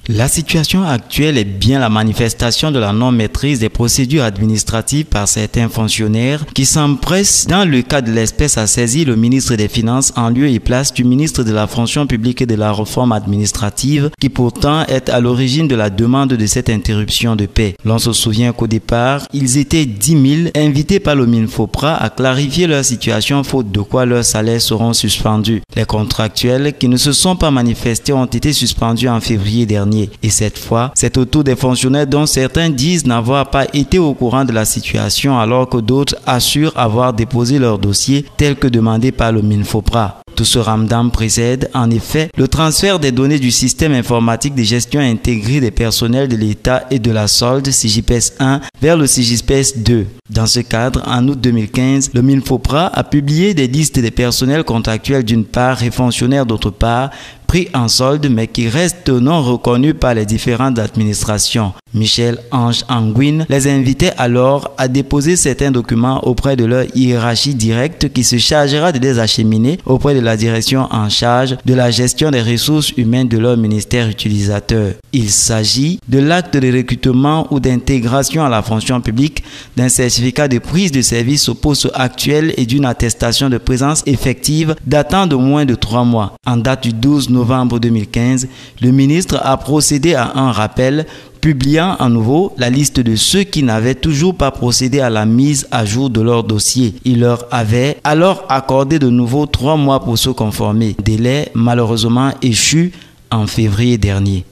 La situation actuelle est bien la manifestation de la non-maîtrise des procédures administratives par certains fonctionnaires qui s'empressent, dans le cas de l'espèce, à saisir le ministre des Finances en lieu et place du ministre de la Fonction publique et de la Réforme administrative, qui pourtant est à l'origine de la demande de cette interruption de paix. L'on se souvient qu'au départ, ils étaient 10 000 invités par le MINFOPRA à clarifier leur situation, faute de quoi leurs salaires seront suspendus. Les contractuels qui ne se sont pas manifestés ont été suspendus en février dernier. Et cette fois, c'est au tour des fonctionnaires dont certains disent n'avoir pas été au courant de la situation alors que d'autres assurent avoir déposé leur dossier tel que demandé par le MINFOPRA. Tout ce ramdam précède en effet le transfert des données du système informatique de gestion intégrée des personnels de l'État et de la solde CIGIPES 1 vers le CIGIPES 2. Dans ce cadre, en août 2015, le MINFOPRA a publié des listes des personnels contractuels d'une part et fonctionnaires d'autre part, pris en solde mais qui restent non reconnus par les différentes administrations. Michel Ange Anguine les invitait alors à déposer certains documents auprès de leur hiérarchie directe qui se chargera de les acheminer auprès de la direction en charge de la gestion des ressources humaines de leur ministère utilisateur. Il s'agit de l'acte de recrutement ou d'intégration à la fonction publique, d'un certificat de prise de service au poste actuel et d'une attestation de présence effective datant de moins de 3 mois. En date du 12 novembre 2015, le ministre a procédé à un rappel, publiant à nouveau la liste de ceux qui n'avaient toujours pas procédé à la mise à jour de leur dossier. Il leur avait alors accordé de nouveau 3 mois pour se conformer, délai malheureusement échu en février dernier.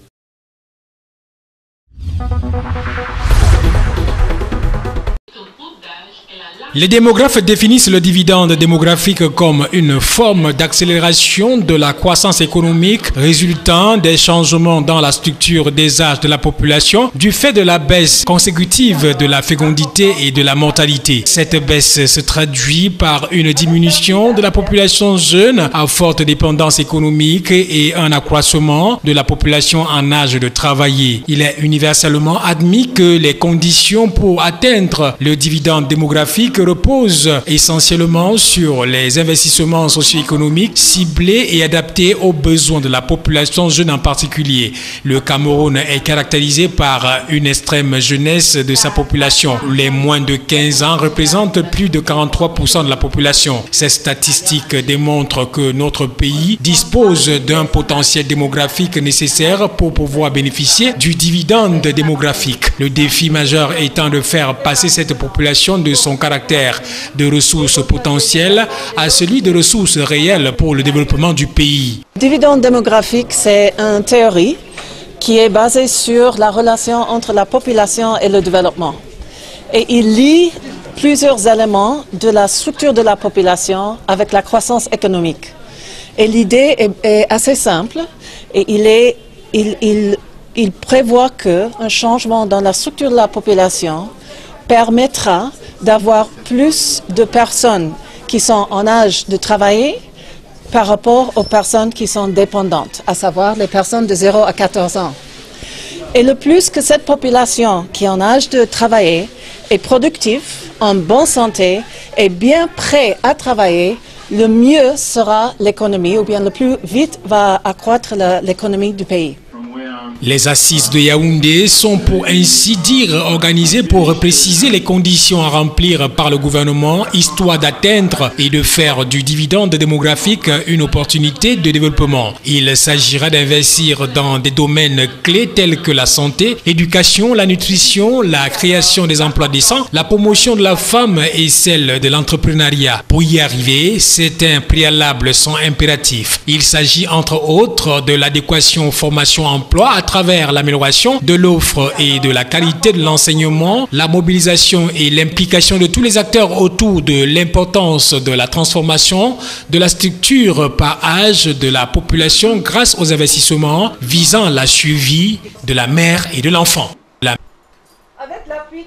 Les démographes définissent le dividende démographique comme une forme d'accélération de la croissance économique résultant des changements dans la structure des âges de la population du fait de la baisse consécutive de la fécondité et de la mortalité. Cette baisse se traduit par une diminution de la population jeune à forte dépendance économique et un accroissement de la population en âge de travailler. Il est universellement admis que les conditions pour atteindre le dividende démographique repose essentiellement sur les investissements socio-économiques ciblés et adaptés aux besoins de la population jeune en particulier. Le Cameroun est caractérisé par une extrême jeunesse de sa population. Les moins de 15 ans représentent plus de 43% de la population. Ces statistiques démontrent que notre pays dispose d'un potentiel démographique nécessaire pour pouvoir bénéficier du dividende démographique. Le défi majeur étant de faire passer cette population de son caractère de ressources potentielles à celui de ressources réelles pour le développement du pays. Le dividende démographique, c'est une théorie qui est basée sur la relation entre la population et le développement. Et il lie plusieurs éléments de la structure de la population avec la croissance économique. Et l'idée est assez simple et il prévoit qu'un changement dans la structure de la population permettra d'avoir plus de personnes qui sont en âge de travailler par rapport aux personnes qui sont dépendantes, à savoir les personnes de 0 à 14 ans. Et le plus que cette population qui est en âge de travailler est productive, en bonne santé et bien prêt à travailler, le mieux sera l'économie, ou bien le plus vite va accroître l'économie du pays. Les assises de Yaoundé sont pour ainsi dire organisées pour préciser les conditions à remplir par le gouvernement histoire d'atteindre et de faire du dividende démographique une opportunité de développement. Il s'agira d'investir dans des domaines clés tels que la santé, l'éducation, la nutrition, la création des emplois décents, la promotion de la femme et celle de l'entrepreneuriat. Pour y arriver, certains préalables sont impératifs. Il s'agit entre autres de l'adéquation formation-emploi à travers l'amélioration de l'offre et de la qualité de l'enseignement, la mobilisation et l'implication de tous les acteurs autour de l'importance de la transformation de la structure par âge de la population grâce aux investissements visant la suivi de la mère et de l'enfant. Avec l'appui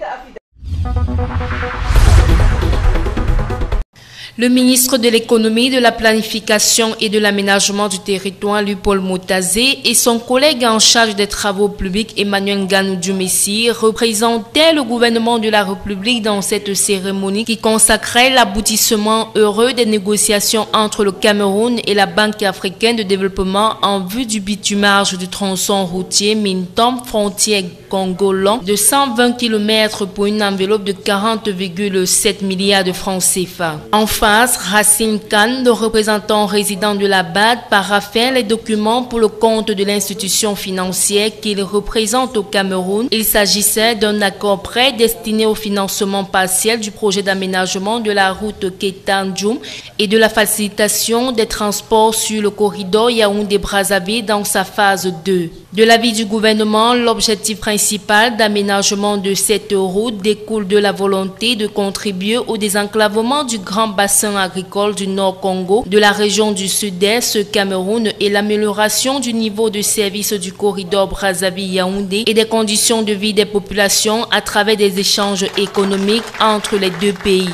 de Le ministre de l'économie, de la planification et de l'aménagement du territoire, Louis-Paul Motazé, et son collègue en charge des travaux publics, Emmanuel Nganou-Dioumessi, représentaient le gouvernement de la République dans cette cérémonie qui consacrait l'aboutissement heureux des négociations entre le Cameroun et la Banque africaine de développement en vue du bitumage du tronçon routier Mintom frontière Congo-Long de 120 km pour une enveloppe de 40,7 milliards de francs CFA. En face, Racine Khan, le représentant résident de la BAD, paraphait les documents pour le compte de l'institution financière qu'il représente au Cameroun. Il s'agissait d'un accord prêt destiné au financement partiel du projet d'aménagement de la route Keita-Ndjoum et de la facilitation des transports sur le corridor Yaoundé-Brazzaville dans sa phase 2. De l'avis du gouvernement, l'objectif principal d'aménagement de cette route découle de la volonté de contribuer au désenclavement du grand bassin agricole du Nord Congo, de la région du Sud-Est Cameroun et l'amélioration du niveau de service du corridor Brazzaville-Yaoundé et des conditions de vie des populations à travers des échanges économiques entre les deux pays.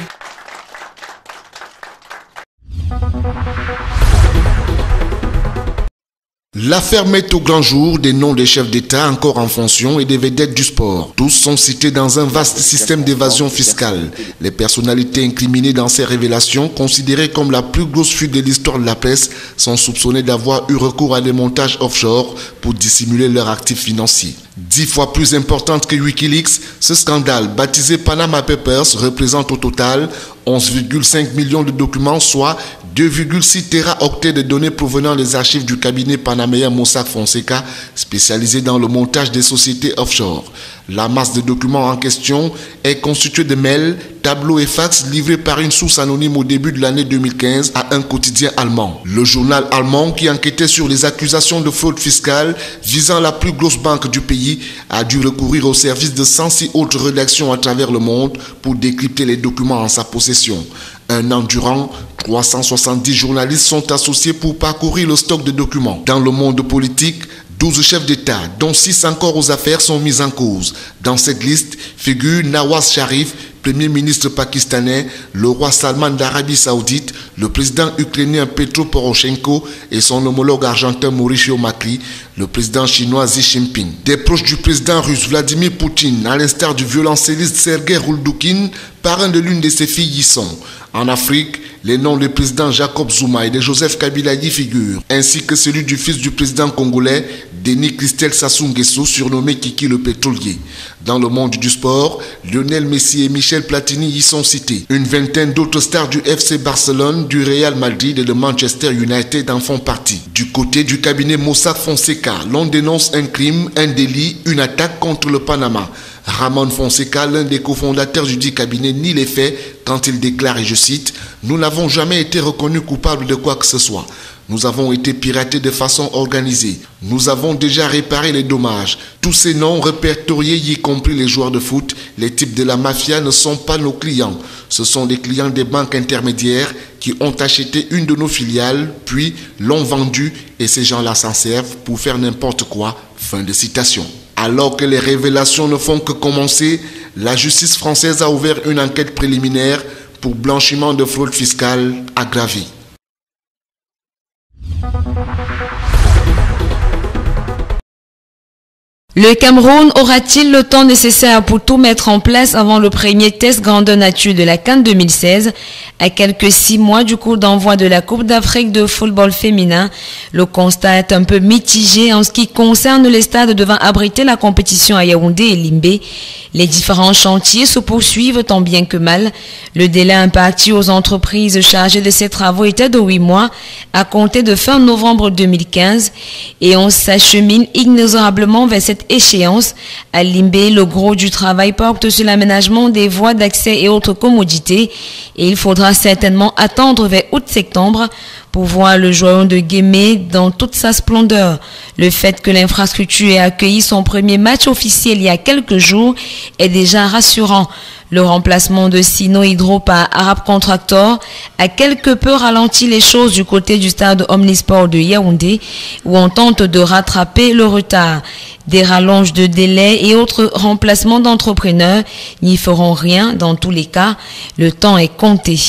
L'affaire met au grand jour des noms des chefs d'État encore en fonction et des vedettes du sport. Tous sont cités dans un vaste système d'évasion fiscale. Les personnalités incriminées dans ces révélations, considérées comme la plus grosse fuite de l'histoire de la presse, sont soupçonnées d'avoir eu recours à des montages offshore pour dissimuler leurs actifs financiers. 10 fois plus importante que Wikileaks, ce scandale, baptisé Panama Papers, représente au total 11,5 millions de documents, soit 2,6 téraoctets de données provenant des archives du cabinet panaméen Mossack Fonseca, spécialisé dans le montage des sociétés offshore. La masse de documents en question est constituée de mails, tableaux et fax livrés par une source anonyme au début de l'année 2015 à un quotidien allemand. Le journal allemand, qui enquêtait sur les accusations de fraude fiscale visant la plus grosse banque du pays, a dû recourir au service de 106 autres rédactions à travers le monde pour décrypter les documents en sa possession. Un an durant, 370 journalistes sont associés pour parcourir le stock de documents. Dans le monde politique, 12 chefs d'État, dont 6 encore aux affaires, sont mis en cause. Dans cette liste figurent Nawaz Sharif, Premier ministre pakistanais, le roi Salman d'Arabie Saoudite, le président ukrainien Petro Poroshenko et son homologue argentin Mauricio Macri, le président chinois Xi Jinping. Des proches du président russe Vladimir Poutine, à l'instar du violoncelliste Sergei Rouldoukhin, parrain de l'une de ses filles y sont. En Afrique, les noms du président Jacob Zuma et de Joseph Kabila y figurent, ainsi que celui du fils du président congolais, Denis Christel Sassou Nguesso, surnommé Kiki le pétrolier. Dans le monde du sport, Lionel Messi et Michel Platini y sont cités. Une vingtaine d'autres stars du FC Barcelone, du Real Madrid et de Manchester United en font partie. Du côté du cabinet Mossack Fonseca, l'on dénonce un crime, un délit, une attaque contre le Panama. Ramon Fonseca, l'un des cofondateurs du dit cabinet, nie les faits quand il déclare, et je cite, « Nous n'avons jamais été reconnus coupables de quoi que ce soit. Nous avons été piratés de façon organisée. Nous avons déjà réparé les dommages. Tous ces noms répertoriés, y compris les joueurs de foot, les types de la mafia ne sont pas nos clients. Ce sont les clients des banques intermédiaires qui ont acheté une de nos filiales, puis l'ont vendue et ces gens-là s'en servent pour faire n'importe quoi. » Fin de citation. Alors que les révélations ne font que commencer, la justice française a ouvert une enquête préliminaire pour blanchiment de fraude fiscale aggravée. Le Cameroun aura-t-il le temps nécessaire pour tout mettre en place avant le premier test grandeur nature de la CAN 2016? À quelques 6 mois du coup d'envoi de la Coupe d'Afrique de football féminin, le constat est un peu mitigé en ce qui concerne les stades devant abriter la compétition à Yaoundé et Limbé. Les différents chantiers se poursuivent tant bien que mal. Le délai imparti aux entreprises chargées de ces travaux était de 8 mois à compter de fin novembre 2015 et on s'achemine inexorablement vers cette échéance. À Limbé, le gros du travail porte sur l'aménagement des voies d'accès et autres commodités et il faudra certainement attendre vers août-septembre pour voir le joyau de Guémé dans toute sa splendeur. Le fait que l'infrastructure ait accueilli son premier match officiel il y a quelques jours est déjà rassurant. Le remplacement de Sino Hydro par Arab Contractor a quelque peu ralenti les choses du côté du stade Omnisport de Yaoundé, où on tente de rattraper le retard. Des rallonges de délais et autres remplacements d'entrepreneurs n'y feront rien dans tous les cas. Le temps est compté.